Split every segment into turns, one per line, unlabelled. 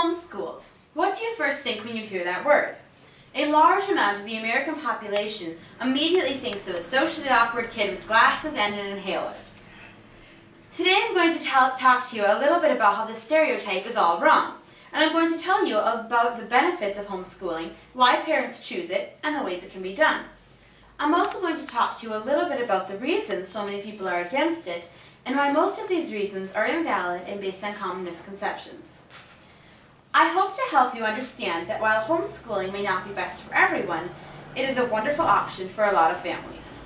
Homeschooled. What do you first think when you hear that word? A large amount of the American population immediately thinks of a socially awkward kid with glasses and an inhaler. Today I'm going to talk to you a little bit about how the stereotype is all wrong, and I'm going to tell you about the benefits of homeschooling, why parents choose it, and the ways it can be done. I'm also going to talk to you a little bit about the reasons so many people are against it, and why most of these reasons are invalid and based on common misconceptions. I hope to help you understand that while homeschooling may not be best for everyone, it is a wonderful option for a lot of families.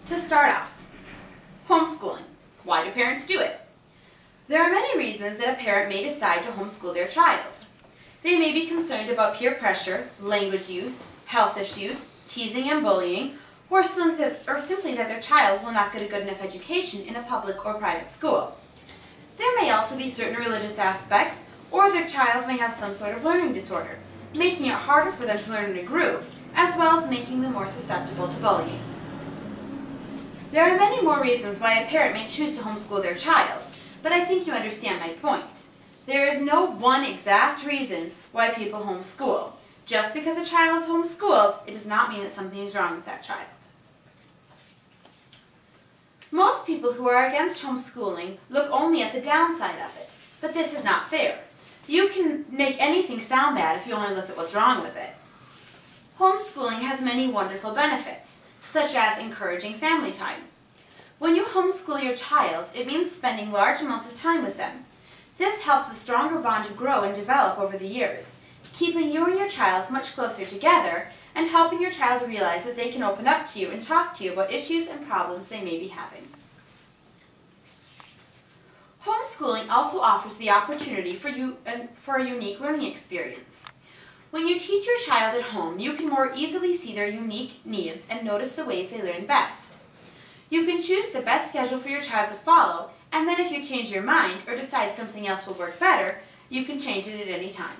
To start off, homeschooling. Why do parents do it? There are many reasons that a parent may decide to homeschool their child. They may be concerned about peer pressure, language use, health issues, teasing and bullying, or simply that their child will not get a good enough education in a public or private school. There may also be certain religious aspects, or their child may have some sort of learning disorder, making it harder for them to learn in a group, as well as making them more susceptible to bullying. There are many more reasons why a parent may choose to homeschool their child, but I think you understand my point. There is no one exact reason why people homeschool. Just because a child is homeschooled, it does not mean that something is wrong with that child. Most people who are against homeschooling look only at the downside of it, but this is not fair. You can make anything sound bad if you only look at what's wrong with it. Homeschooling has many wonderful benefits, such as encouraging family time. When you homeschool your child, it means spending large amounts of time with them. This helps a stronger bond to grow and develop over the years, keeping you and your child much closer together and helping your child realize that they can open up to you and talk to you about issues and problems they may be having. Homeschooling also offers the opportunity for a unique learning experience. When you teach your child at home, you can more easily see their unique needs and notice the ways they learn best. You can choose the best schedule for your child to follow, and then if you change your mind or decide something else will work better, you can change it at any time.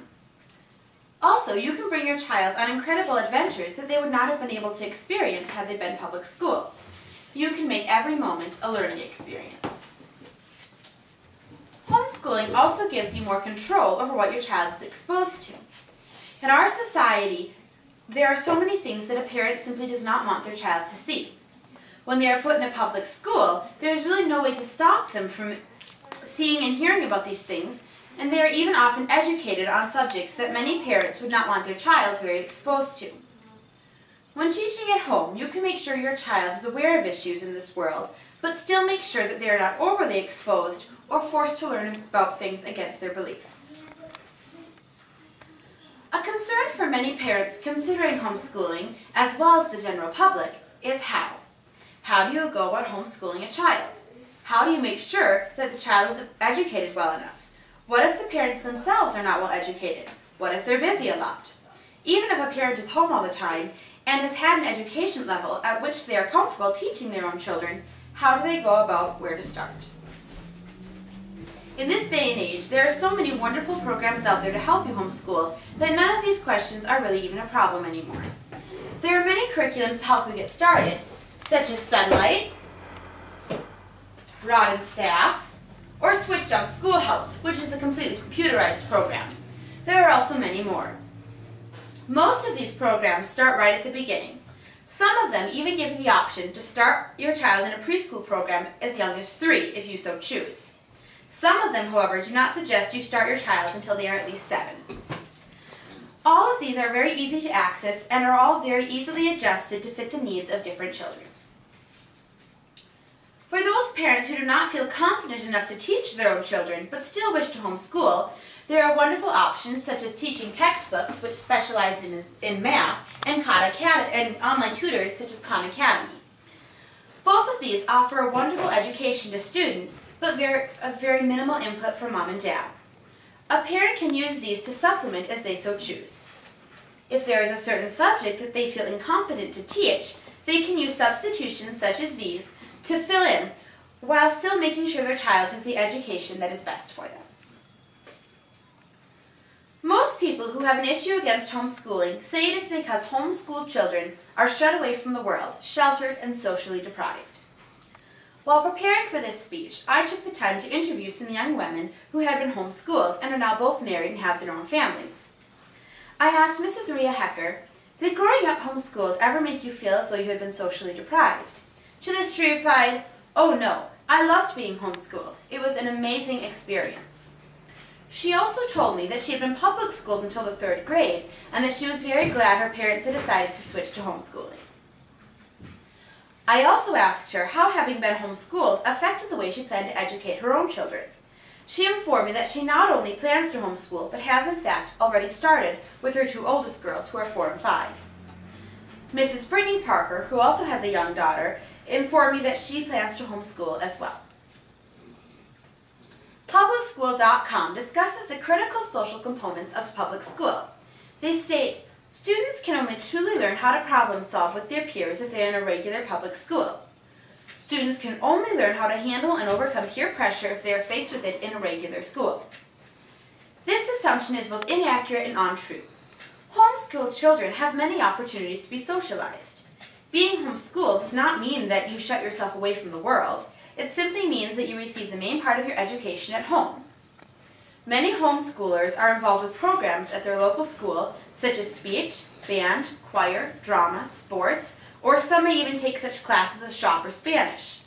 Also, you can bring your child on incredible adventures that they would not have been able to experience had they been public schooled. You can make every moment a learning experience. Homeschooling also gives you more control over what your child is exposed to. In our society, there are so many things that a parent simply does not want their child to see. When they are put in a public school, there is really no way to stop them from seeing and hearing about these things, and they are even often educated on subjects that many parents would not want their child to be exposed to. When teaching at home, you can make sure your child is aware of issues in this world, but still make sure that they are not overly exposed or forced to learn about things against their beliefs. A concern for many parents considering homeschooling, as well as the general public, is how. How do you go about homeschooling a child? How do you make sure that the child is educated well enough? What if the parents themselves are not well educated? What if they're busy a lot? Even if a parent is home all the time and has had an education level at which they are comfortable teaching their own children, how do they go about where to start? In this day and age, there are so many wonderful programs out there to help you homeschool that none of these questions are really even a problem anymore. There are many curriculums to help you get started, such as Sunlight, Rod and Staff, or Switched On Schoolhouse, which is a completely computerized program. There are also many more. Most of these programs start right at the beginning. Some of them even give you the option to start your child in a preschool program as young as 3 if you so choose. Some of them, however, do not suggest you start your child until they are at least 7. All of these are very easy to access and are all very easily adjusted to fit the needs of different children. For those parents who do not feel confident enough to teach their own children but still wish to homeschool, there are wonderful options such as teaching textbooks, which specialize in math, and online tutors such as Khan Academy. Both of these offer a wonderful education to students, but a very minimal input from mom and dad. A parent can use these to supplement as they so choose. If there is a certain subject that they feel incompetent to teach, they can use substitutions such as these to fill in, while still making sure their child has the education that is best for them. Most people who have an issue against homeschooling say it is because homeschooled children are shut away from the world, sheltered, and socially deprived. While preparing for this speech, I took the time to interview some young women who had been homeschooled and are now both married and have their own families. I asked Mrs. Rhea Hecker, "Did growing up homeschooled ever make you feel as though you had been socially deprived?" To this she replied, "Oh no, I loved being homeschooled. It was an amazing experience." She also told me that she had been public schooled until the 3rd grade and that she was very glad her parents had decided to switch to homeschooling. I also asked her how having been homeschooled affected the way she planned to educate her own children. She informed me that she not only plans to homeschool, but has in fact already started with her 2 oldest girls, who are 4 and 5. Mrs. Brittany Parker, who also has a young daughter, informed me that she plans to homeschool as well. PublicSchool.com discusses the critical social components of public school. They state, "Students can only truly learn how to problem solve with their peers if they are in a regular public school. Students can only learn how to handle and overcome peer pressure if they are faced with it in a regular school." This assumption is both inaccurate and untrue. Homeschooled children have many opportunities to be socialized. Being homeschooled does not mean that you shut yourself away from the world. It simply means that you receive the main part of your education at home. Many homeschoolers are involved with programs at their local school, such as speech, band, choir, drama, sports, or some may even take such classes as shop or Spanish.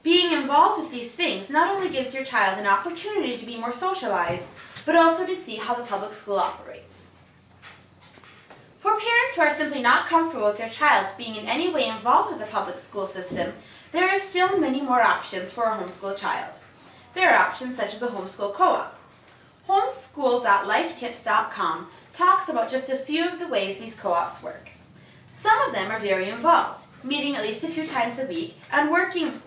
Being involved with these things not only gives your child an opportunity to be more socialized, but also to see how the public school operates. For parents who are simply not comfortable with their child being in any way involved with the public school system, there are still many more options for a homeschool child. There are options such as a homeschool co-op. Homeschool.lifetips.com talks about just a few of the ways these co-ops work. Some of them are very involved, meeting at least a few times a week and working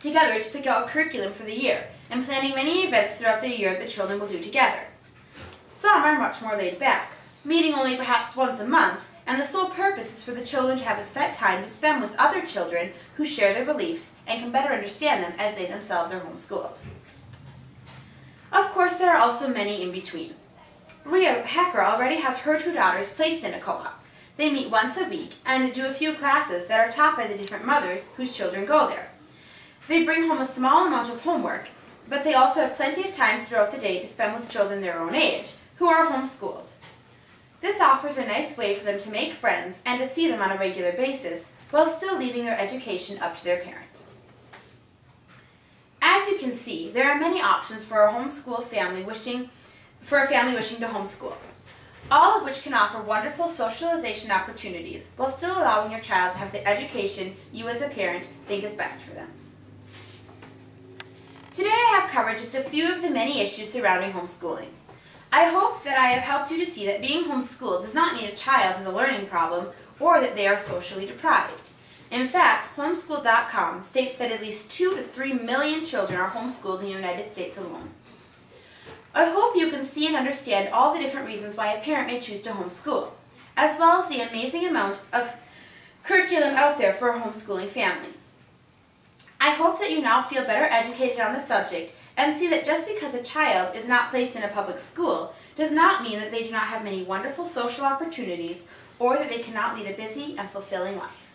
together to pick out a curriculum for the year and planning many events throughout the year that the children will do together. Some are much more laid back, meeting only perhaps once a month, and the sole purpose is for the children to have a set time to spend with other children who share their beliefs and can better understand them as they themselves are homeschooled. Of course, there are also many in between. Rhea Hecker already has her 2 daughters placed in a co-op. They meet once a week and do a few classes that are taught by the different mothers whose children go there. They bring home a small amount of homework, but they also have plenty of time throughout the day to spend with children their own age, who are homeschooled. This offers a nice way for them to make friends and to see them on a regular basis, while still leaving their education up to their parent. As you can see, there are many options for a family wishing to homeschool, all of which can offer wonderful socialization opportunities while still allowing your child to have the education you as a parent think is best for them. Today I have covered just a few of the many issues surrounding homeschooling. I hope that I have helped you to see that being homeschooled does not mean a child has a learning problem or that they are socially deprived. In fact, homeschool.com states that at least 2 to 3 million children are homeschooled in the United States alone. I hope you can see and understand all the different reasons why a parent may choose to homeschool, as well as the amazing amount of curriculum out there for a homeschooling family. I hope that you now feel better educated on the subject and see that just because a child is not placed in a public school does not mean that they do not have many wonderful social opportunities or that they cannot lead a busy and fulfilling life.